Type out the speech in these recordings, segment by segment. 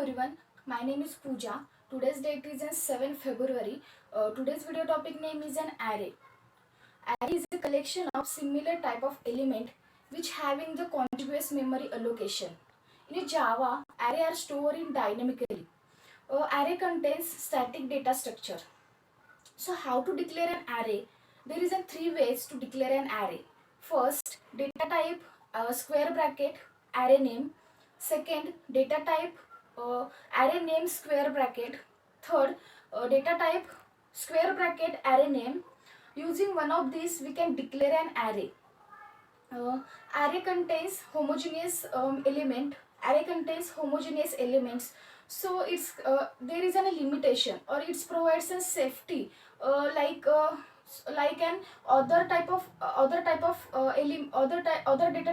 everyone, my name is Pooja. Today's date is on 7th February. Today's video topic name is an array. Array is a collection of similar type of element which having the contiguous memory allocation. In Java, array are stored in dynamically. Array contains static data structure. So how to declare an array? There is a three ways to declare an array. First, data type, square bracket, array name. Second, data type, array name, square bracket. Third, data type, square bracket, array name. Using one of these, we can declare an array. Uh, Array contains homogeneous element. Array contains homogeneous elements. So it's there is a limitation, or it provides a safety, like an other data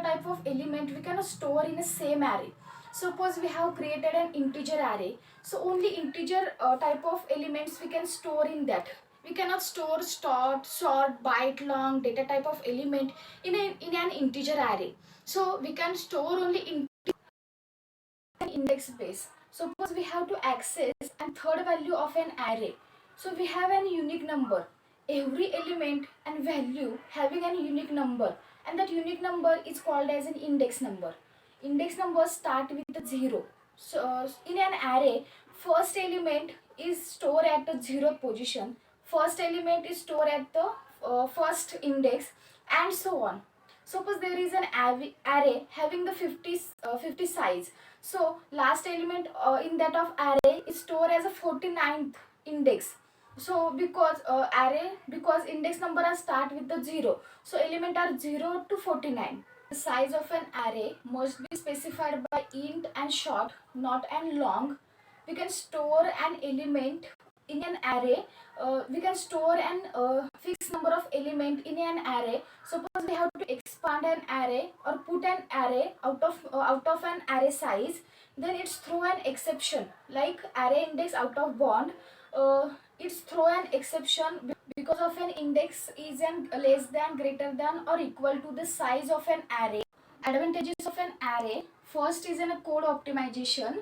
type of element we can store in a same array. Suppose we have created an integer array, so only integer type of elements we can store in that. We cannot store short, byte, long data type of element in an integer array. So we can store only in an index base. Suppose we have to access a third value of an array. So we have an unique number. Every element and value having a unique number, and that unique number is called as an index number. Index numbers start with a 0. So in an array, first element is stored at the 0th position. First element is stored at the first index, and so on. Suppose there is an array having the 50 size. So last element in that of array is stored as a 49th index. So because index number are start with the 0, so element are 0 to 49. The size of an array must be specified by int and short, not and long. We can store an element in an array. We can store an fixed number of element in an array. Suppose we have to expand an array or put an array out of an array size, then it's throw an exception like array index out of bound. It's throw an exception because of an index is an less than, greater than, or equal to the size of an array. Advantages of an array: first is a code optimization.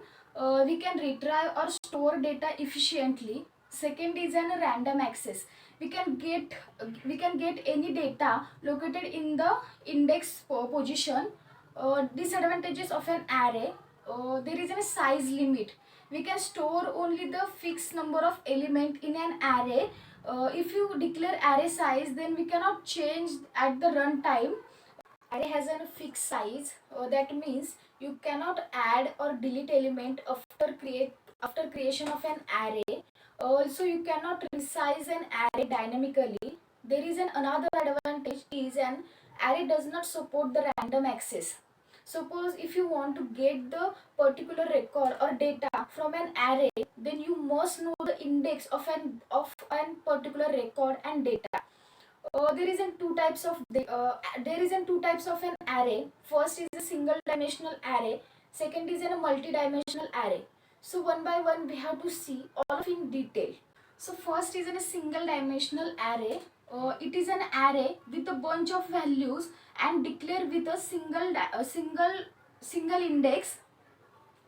We can retrieve or store data efficiently. Second is a random access. We can get any data located in the index position. Disadvantages of an array: there is a size limit. We can store only the fixed number of element in an array. If you declare array size, then we cannot change at the runtime. Array has a fixed size. That means you cannot add or delete element after creation of an array. Also, you cannot resize an array dynamically. There is another advantage is an array does not support the random access. Suppose if you want to get the particular record or data from an array, then you must know the index of an particular record and data. There is two types of an array. First is a single dimensional array. Second is a multi-dimensional array. So one by one we have to see all of in detail. So first is a single dimensional array. It is an array with a bunch of values and declared with a single index.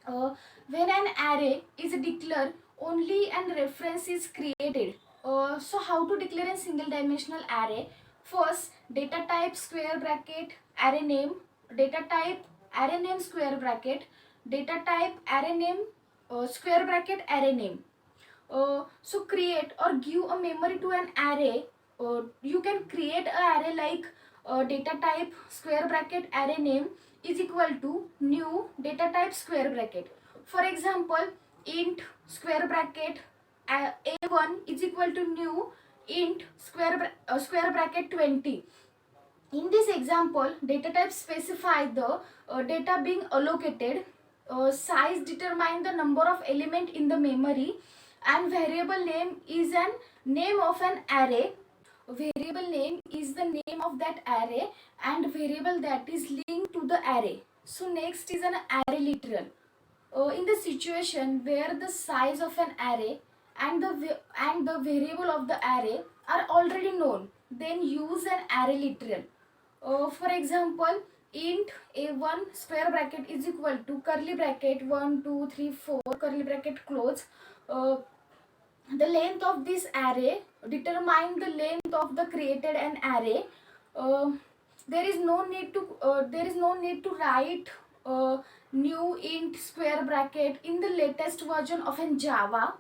When an array is declared, only and reference is created. So how to declare a single dimensional array? First, data type square bracket array name, data type array name square bracket, data type array name square bracket array name. So create or give a memory to an array. You can create an array like data type square bracket array name is equal to new data type square bracket. For example, int square bracket a1 is equal to new int square bracket 20. In this example, data type specify the data being allocated. Size determine the number of element in the memory, and variable name is an name of an array. Variable name is the name of that array and variable that is linked to the array. So next is an array literal. In the situation where the size of an array and the variable of the array are already known, then use an array literal. For example, int a1 square bracket is equal to curly bracket 1 2 3 4 curly bracket close. The length of this array, determine the length of the created an array. uh, there is no need to write new int square bracket in the latest version of an Java.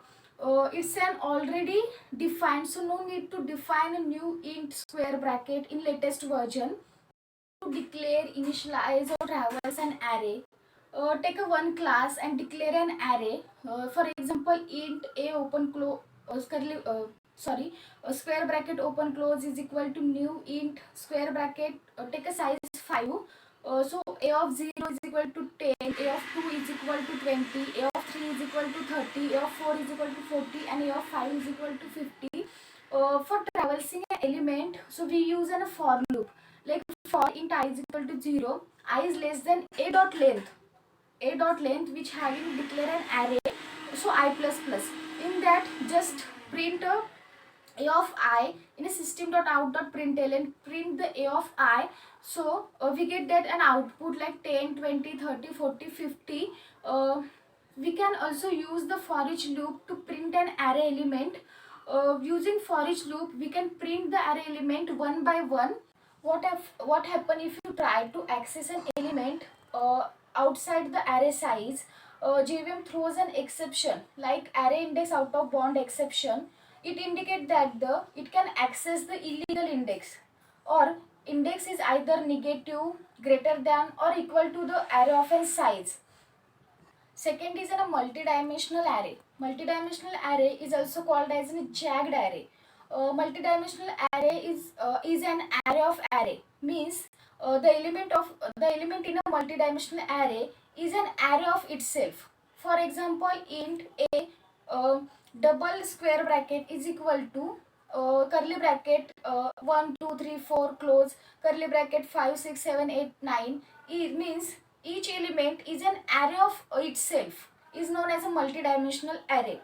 It's an already defined, so no need to define a new int square bracket in latest version. To declare, initialize or traverse an array, take a one class and declare an array. For example, int a open close curly square bracket open close is equal to new int square bracket, take a size 5. So a of 0 is equal to 10, a of 2 is equal to 20, a of 3 is equal to 30, a of 4 is equal to 40, and a of 5 is equal to 50. For traversing an element, so we use a for loop, like for int I is equal to 0, I is less than a dot length which having declare an array, so I plus plus. In that, just print a of I in a system.out.println, print the a of I. So we get that an output like 10 20 30 40 50. We can also use the for each loop to print an array element. Using for each loop, we can print the array element one by one. What happen if you try to access an element outside the array size? JVM throws an exception like array index out of bound exception. It indicates that it can access the illegal index, or index is either negative, greater than or equal to the array of a size. Second is a multidimensional array. Multidimensional array is also called as a jagged array. Multidimensional array is an array of array. Means the element in a multidimensional array is an array of itself. For example, int a double square bracket is equal to curly bracket 1 2 3 4 close curly bracket 5 6 7 8 9. It means each element is an array of itself, is known as a multidimensional array.